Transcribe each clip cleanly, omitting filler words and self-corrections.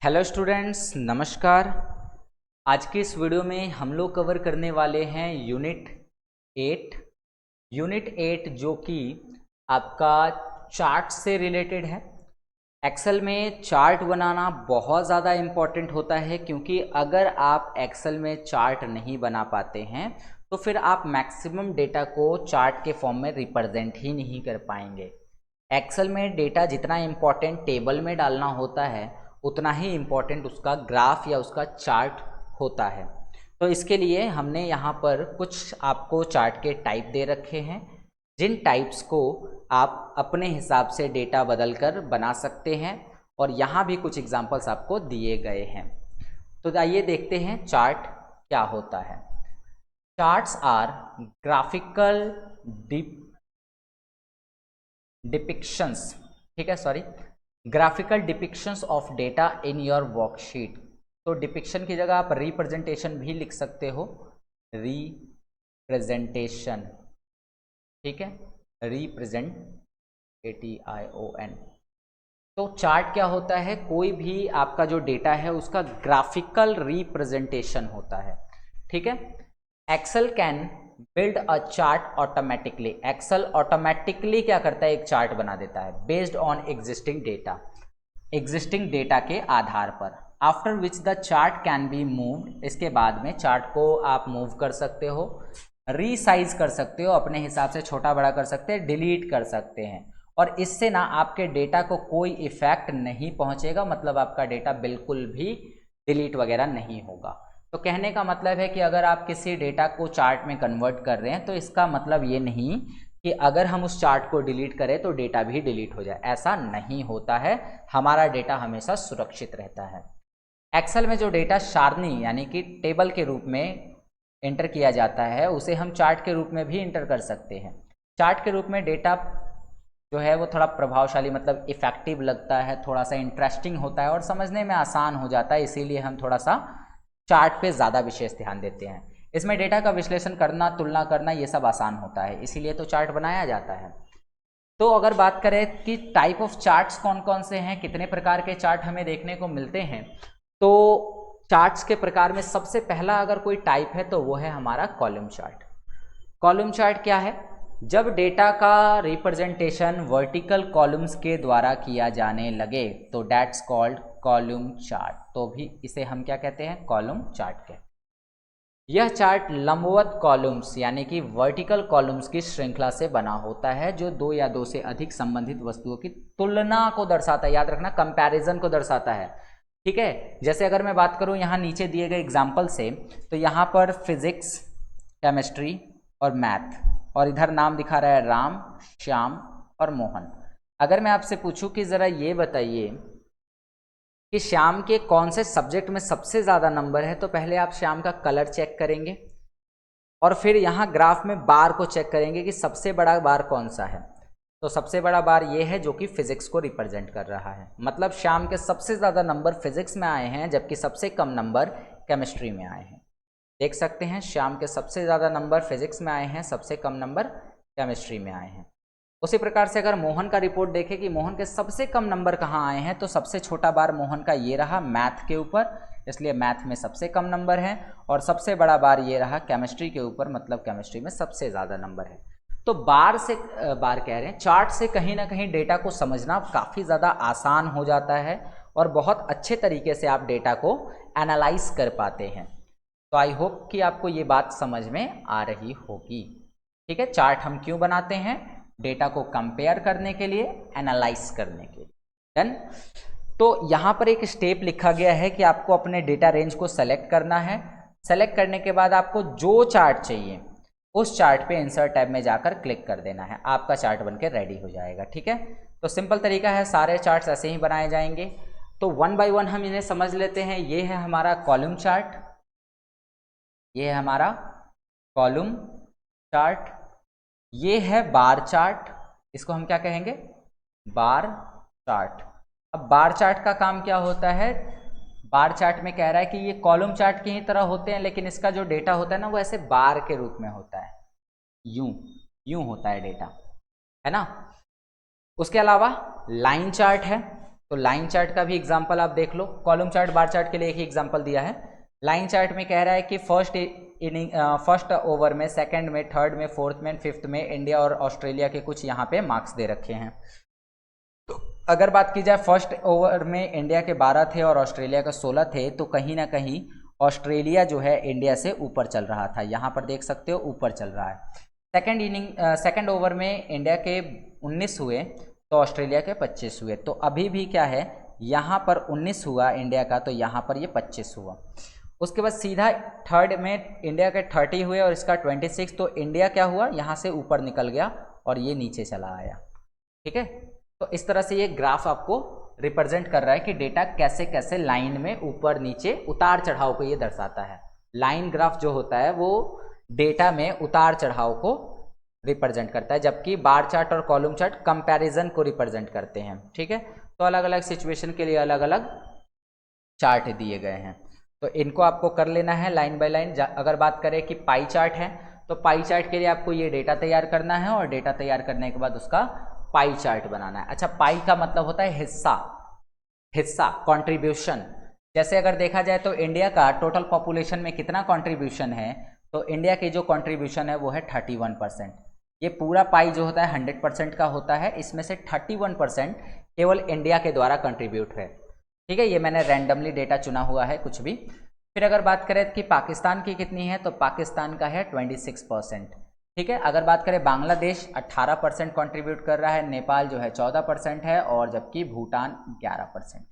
Hello students, नमस्कार। आज की इस वीडियो में हम लोग कवर करने वाले हैं यूनिट 8 जो कि आपका चार्ट से रिलेटेड है। एक्सेल में चार्ट बनाना बहुत ज़्यादा इम्पॉर्टेंट होता है, क्योंकि अगर आप एक्सेल में चार्ट नहीं बना पाते हैं तो फिर आप मैक्सिमम डेटा को चार्ट के फॉर्म में रिप्रेजेंट ही नहीं कर पाएंगे। एक्सेल में डेटा जितना इम्पोर्टेंट टेबल में डालना होता है उतना ही इम्पोर्टेंट उसका ग्राफ या उसका चार्ट होता है। तो इसके लिए हमने यहाँ पर कुछ आपको चार्ट के टाइप दे रखे हैं, जिन टाइप्स को आप अपने हिसाब से डेटा बदलकर बना सकते हैं, और यहाँ भी कुछ एग्जांपल्स आपको दिए गए हैं। तो आइए देखते हैं चार्ट क्या होता है। चार्ट्स आर ग्राफिकल डिपिक्शंस, ठीक है, sorry, graphical depictions of data in your worksheet. तो डिपिक्शन की जगह आप रिप्रेजेंटेशन भी लिख सकते हो, रिप्रेजेंटेशन, ठीक है, रिप्रेजेंट ATION। तो चार्ट क्या होता है? कोई भी आपका जो डेटा है उसका ग्राफिकल रिप्रेजेंटेशन होता है, ठीक है। Excel can build a chart automatically. Excel automatically क्या करता है? एक चार्ट बना देता है बेस्ड ऑन एग्जिस्टिंग डेटा के आधार पर। After which the chart can be moved. इसके बाद में चार्ट को आप मूव कर सकते हो, रीसाइज कर सकते हो, अपने हिसाब से छोटा बड़ा कर सकते हैं, डिलीट कर सकते हैं, और इससे ना आपके डेटा को कोई इफेक्ट नहीं पहुंचेगा। मतलब आपका डेटा बिल्कुल भी डिलीट वगैरह नहीं होगा। तो कहने का मतलब है कि अगर आप किसी डेटा को चार्ट में कन्वर्ट कर रहे हैं तो इसका मतलब ये नहीं कि अगर हम उस चार्ट को डिलीट करें तो डेटा भी डिलीट हो जाए, ऐसा नहीं होता है। हमारा डेटा हमेशा सुरक्षित रहता है। एक्सेल में जो डेटा सारणी यानी कि टेबल के रूप में एंटर किया जाता है उसे हम चार्ट के रूप में भी एंटर कर सकते हैं। चार्ट के रूप में डेटा जो है वो थोड़ा प्रभावशाली, मतलब इफेक्टिव लगता है, थोड़ा सा इंटरेस्टिंग होता है और समझने में आसान हो जाता है, इसीलिए हम थोड़ा सा चार्ट पे ज़्यादा विशेष ध्यान देते हैं। इसमें डेटा का विश्लेषण करना, तुलना करना, ये सब आसान होता है, इसीलिए तो चार्ट बनाया जाता है। तो अगर बात करें कि टाइप ऑफ चार्ट्स कौन कौन से हैं, कितने प्रकार के चार्ट हमें देखने को मिलते हैं, तो चार्ट्स के प्रकार में सबसे पहला अगर कोई टाइप है तो वो है हमारा कॉलम चार्ट। कॉलम चार्ट क्या है? जब डेटा का रिप्रेजेंटेशन वर्टिकल कॉलम्स के द्वारा किया जाने लगे तो डेट्स कॉल्ड कॉलम चार्ट। तो भी इसे हम क्या कहते हैं? कॉलम चार्ट कहते हैं। यह चार्ट लंबवत कॉलम्स यानी कि वर्टिकल कॉलम्स की श्रृंखला से बना होता है, जो दो या दो से अधिक संबंधित वस्तुओं की तुलना को दर्शाता है। याद रखना, कंपैरिजन को दर्शाता है, ठीक है। जैसे अगर मैं बात करूं यहाँ नीचे दिए गए एग्जाम्पल से, तो यहाँ पर फिजिक्स, केमिस्ट्री और मैथ, और इधर नाम दिखा रहा है राम, श्याम और मोहन। अगर मैं आपसे पूछूं कि ज़रा ये बताइए कि श्याम के कौन से सब्जेक्ट में सबसे ज़्यादा नंबर है, तो पहले आप श्याम का कलर चेक करेंगे और फिर यहाँ ग्राफ में बार को चेक करेंगे कि सबसे बड़ा बार कौन सा है। तो सबसे बड़ा बार ये है जो कि फिजिक्स को रिप्रेजेंट कर रहा है। मतलब श्याम के सबसे ज़्यादा नंबर फिजिक्स में आए हैं, जबकि सबसे कम नंबर केमिस्ट्री में आए हैं। देख सकते हैं, श्याम के सबसे ज़्यादा नंबर फिजिक्स में आए हैं, सबसे कम नंबर केमिस्ट्री में आए हैं। उसी प्रकार से अगर मोहन का रिपोर्ट देखें कि मोहन के सबसे कम नंबर कहाँ आए हैं, तो सबसे छोटा बार मोहन का ये रहा मैथ के ऊपर, इसलिए मैथ में सबसे कम नंबर है, और सबसे बड़ा बार ये रहा केमिस्ट्री के ऊपर, मतलब केमिस्ट्री में सबसे ज़्यादा नंबर है। तो बार कह रहे हैं, चार्ट से कहीं ना कहीं डेटा को समझना काफ़ी ज़्यादा आसान हो जाता है और बहुत अच्छे तरीके से आप डेटा को एनालाइज कर पाते हैं। तो आई होप कि आपको ये बात समझ में आ रही होगी, ठीक है। चार्ट हम क्यों बनाते हैं? डेटा को कंपेयर करने के लिए, एनालाइज करने के लिए। डन। तो यहाँ पर एक स्टेप लिखा गया है कि आपको अपने डेटा रेंज को सेलेक्ट करना है। सेलेक्ट करने के बाद आपको जो चार्ट चाहिए उस चार्ट पे इंसर्ट टैब में जाकर क्लिक कर देना है, आपका चार्ट बनकर रेडी हो जाएगा, ठीक है। तो सिंपल तरीका है, सारे चार्ट्स ऐसे ही बनाए जाएंगे। तो वन बाय वन हम इन्हें समझ लेते हैं। ये है हमारा कॉलम चार्ट, ये है हमारा कॉलम चार्ट, ये है बार चार्ट, इसको हम क्या कहेंगे? Bar chart. अब बार चार्ट का काम क्या होता है? बार चार्ट में कह रहा है कि ये कॉलम चार्ट की ही तरह होते हैं, लेकिन इसका जो डेटा होता है ना वो ऐसे बार के रूप में होता है, यूं यूं होता है डेटा, है ना। उसके अलावा लाइन चार्ट है। तो लाइन चार्ट का भी एग्जाम्पल आप देख लो, कॉलम चार्ट बार चार्ट के लिए एक ही एग्जाम्पल दिया है। लाइन चार्ट में कह रहा है कि फर्स्ट ओवर में, सेकंड में, थर्ड में, फोर्थ में, फिफ्थ में इंडिया और ऑस्ट्रेलिया के कुछ यहाँ पे मार्क्स दे रखे हैं। तो अगर बात की जाए फर्स्ट ओवर में इंडिया के 12 थे और ऑस्ट्रेलिया का 16 थे, तो कहीं ना कहीं ऑस्ट्रेलिया जो है इंडिया से ऊपर चल रहा था, यहाँ पर देख सकते हो ऊपर चल रहा है। सेकंड ओवर में इंडिया के 19 हुए तो ऑस्ट्रेलिया के 25 हुए, तो अभी भी क्या है, यहाँ पर 19 हुआ इंडिया का, तो यहाँ पर ये 25 हुआ। उसके बाद सीधा थर्ड में इंडिया के 30 हुए और इसका 26, तो इंडिया क्या हुआ, यहाँ से ऊपर निकल गया और ये नीचे चला आया। ठीक है, तो इस तरह से ये ग्राफ आपको रिप्रेजेंट कर रहा है कि डेटा कैसे कैसे लाइन में ऊपर नीचे उतार चढ़ाव को ये दर्शाता है। लाइन ग्राफ जो होता है वो डेटा में उतार चढ़ाव को रिप्रेजेंट करता है, जबकि बार चार्ट और कॉलम चार्ट कंपैरिजन को रिप्रेजेंट करते हैं। ठीक है, तो अलग अलग सिचुएशन के लिए अलग अलग चार्ट दिए गए हैं, तो इनको आपको कर लेना है लाइन बाय लाइन। अगर बात करें कि पाई चार्ट है, तो पाई चार्ट के लिए आपको ये डेटा तैयार करना है और डेटा तैयार करने के बाद उसका पाई चार्ट बनाना है। अच्छा, पाई का मतलब होता है हिस्सा कंट्रीब्यूशन। जैसे अगर देखा जाए तो इंडिया का टोटल पॉपुलेशन में कितना कंट्रीब्यूशन है, तो इंडिया की जो कंट्रीब्यूशन है वो है 31%। ये पूरा पाई जो होता है 100% का होता है, इसमें से 31% केवल इंडिया के द्वारा कंट्रीब्यूट है। ठीक है, ये मैंने रैंडमली डेटा चुना हुआ है कुछ भी। फिर अगर बात करें कि पाकिस्तान की कितनी है, तो पाकिस्तान का है 26%। ठीक है, अगर बात करें बांग्लादेश 18% कंट्रीब्यूट कर रहा है, नेपाल जो है 14% है, और जबकि भूटान 11%।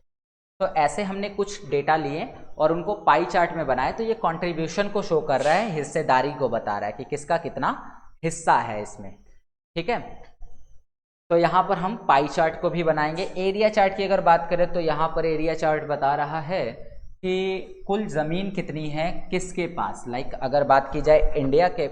तो ऐसे हमने कुछ डेटा लिए और उनको पाई चार्ट में बनाए, तो ये कंट्रीब्यूशन को शो कर रहा है, हिस्सेदारी को बता रहा है कि किसका कितना हिस्सा है इसमें। ठीक है, तो यहाँ पर हम पाई चार्ट को भी बनाएंगे। एरिया चार्ट की अगर बात करें तो यहाँ पर एरिया चार्ट बता रहा है कि कुल ज़मीन कितनी है किसके पास। लाइक अगर बात की जाए इंडिया के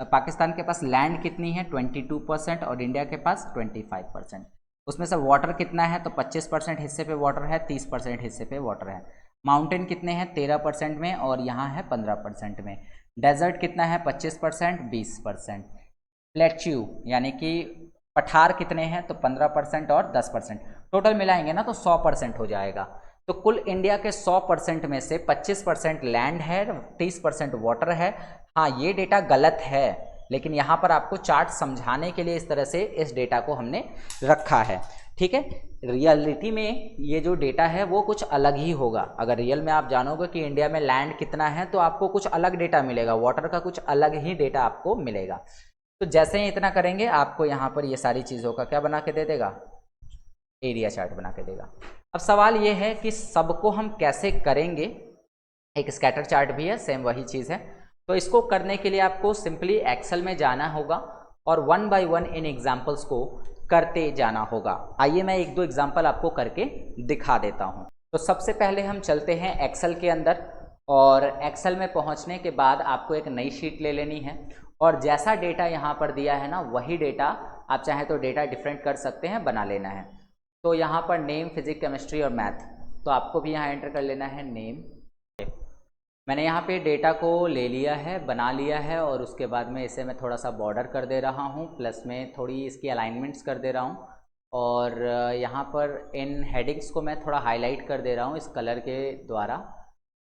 पाकिस्तान के पास लैंड कितनी है 22% और इंडिया के पास 25%। उसमें से वाटर कितना है, तो 25% हिस्से पे वाटर है, 30% हिस्से पे वाटर है। माउंटेन कितने हैं 13% में और यहाँ है 15% में। डेजर्ट कितना है 25%, 20%। प्लेट्यू यानी कि पठार कितने हैं, तो 15% और 10%। टोटल मिलाएंगे ना तो 100% हो जाएगा। तो कुल इंडिया के 100% में से 25% लैंड है, 30% वाटर है। हाँ, ये डेटा गलत है, लेकिन यहाँ पर आपको चार्ट समझाने के लिए इस तरह से इस डेटा को हमने रखा है। ठीक है, रियलिटी में ये जो डेटा है वो कुछ अलग ही होगा। अगर रियल में आप जानोगे कि इंडिया में लैंड कितना है तो आपको कुछ अलग डेटा मिलेगा, वाटर का कुछ अलग ही डेटा आपको मिलेगा। तो जैसे ही इतना करेंगे आपको यहाँ पर ये सारी चीज़ों का क्या बना के दे देगा, एरिया चार्ट बना के देगा। अब सवाल ये है कि सबको हम कैसे करेंगे। एक स्कैटर चार्ट भी है, सेम वही चीज़ है। तो इसको करने के लिए आपको सिंपली एक्सेल में जाना होगा और 1 बाय 1 इन एग्जाम्पल्स को करते जाना होगा। आइए मैं एक दो एग्जाम्पल आपको करके दिखा देता हूँ। तो सबसे पहले हम चलते हैं एक्सेल के अंदर, और एक्सेल में पहुँचने के बाद आपको एक नई शीट ले लेनी है और जैसा डेटा यहाँ पर दिया है ना वही डेटा आप चाहें तो डेटा डिफरेंट कर सकते हैं, बना लेना है। तो यहाँ पर नेम, फिजिक्स, केमिस्ट्री और मैथ, तो आपको भी यहाँ एंटर कर लेना है नेम। मैंने यहाँ पे डेटा को ले लिया है, बना लिया है, और उसके बाद में इसे मैं थोड़ा सा बॉर्डर कर दे रहा हूँ, प्लस में थोड़ी इसकी अलाइनमेंट्स कर दे रहा हूँ, और यहाँ पर इन हेडिंग्स को मैं थोड़ा हाईलाइट कर दे रहा हूँ इस कलर के द्वारा।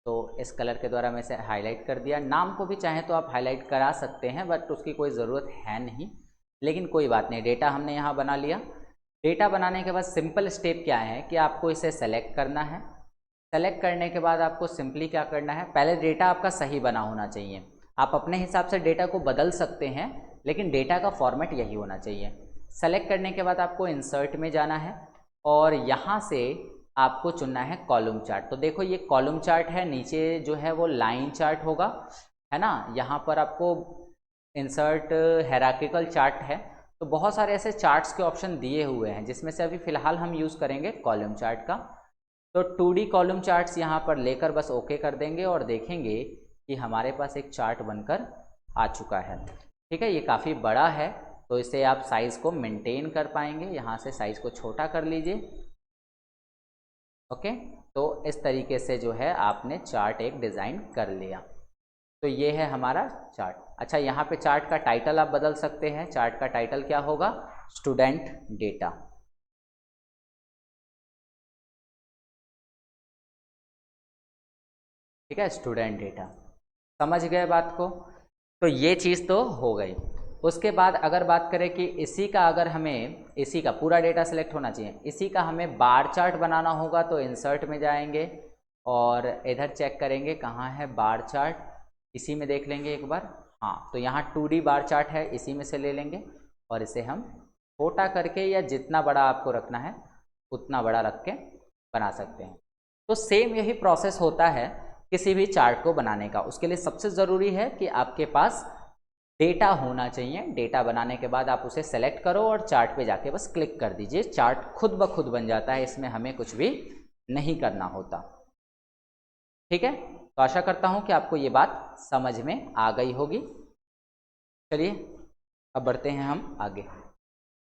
तो इस कलर के द्वारा मैं इसे हाईलाइट कर दिया। नाम को भी चाहें तो आप हाईलाइट करा सकते हैं, बट उसकी कोई ज़रूरत है नहीं, लेकिन कोई बात नहीं। डेटा हमने यहाँ बना लिया। डेटा बनाने के बाद सिंपल स्टेप क्या है कि आपको इसे सेलेक्ट करना है। सेलेक्ट करने के बाद आपको सिंपली क्या करना है, पहले डेटा आपका सही बना होना चाहिए। आप अपने हिसाब से डेटा को बदल सकते हैं, लेकिन डेटा का फॉर्मेट यही होना चाहिए। सेलेक्ट करने के बाद आपको इंसर्ट में जाना है और यहाँ से आपको चुनना है कॉलम चार्ट। तो देखो ये कॉलम चार्ट है, नीचे जो है वो लाइन चार्ट होगा, है ना। यहाँ पर आपको इंसर्ट हायरार्किकल चार्ट है। तो बहुत सारे ऐसे चार्ट्स के ऑप्शन दिए हुए हैं, जिसमें से अभी फ़िलहाल हम यूज़ करेंगे कॉलम चार्ट का। तो 2D कॉलम चार्ट्स यहाँ पर लेकर बस ओके कर देंगे और देखेंगे कि हमारे पास एक चार्ट बनकर आ चुका है। ठीक है, ये काफ़ी बड़ा है, तो इसे आप साइज़ को मेंटेन कर पाएंगे। यहाँ से साइज़ को छोटा कर लीजिए। ओके, तो इस तरीके से जो है आपने चार्ट एक डिज़ाइन कर लिया। तो ये है हमारा चार्ट। अच्छा, यहाँ पे चार्ट का टाइटल आप बदल सकते हैं। चार्ट का टाइटल क्या होगा, स्टूडेंट डेटा। ठीक है, स्टूडेंट डेटा। समझ गए बात को? तो ये चीज़ तो हो गई। उसके बाद अगर बात करें कि इसी का अगर हमें इसी का पूरा डेटा सेलेक्ट होना चाहिए, इसी का हमें बार चार्ट बनाना होगा तो इंसर्ट में जाएंगे और इधर चेक करेंगे कहाँ है बार चार्ट, इसी में देख लेंगे एक बार। हाँ, तो यहाँ 2D बार चार्ट है, इसी में से ले लेंगे और इसे हम छोटा करके या जितना बड़ा आपको रखना है उतना बड़ा रख के बना सकते हैं। तो सेम यही प्रोसेस होता है किसी भी चार्ट को बनाने का। उसके लिए सबसे ज़रूरी है कि आपके पास डेटा होना चाहिए। डेटा बनाने के बाद आप उसे सेलेक्ट करो और चार्ट पे जाके बस क्लिक कर दीजिए, चार्ट खुद ब खुद बन जाता है, इसमें हमें कुछ भी नहीं करना होता। ठीक है, तो आशा करता हूँ कि आपको ये बात समझ में आ गई होगी। चलिए अब बढ़ते हैं हम आगे।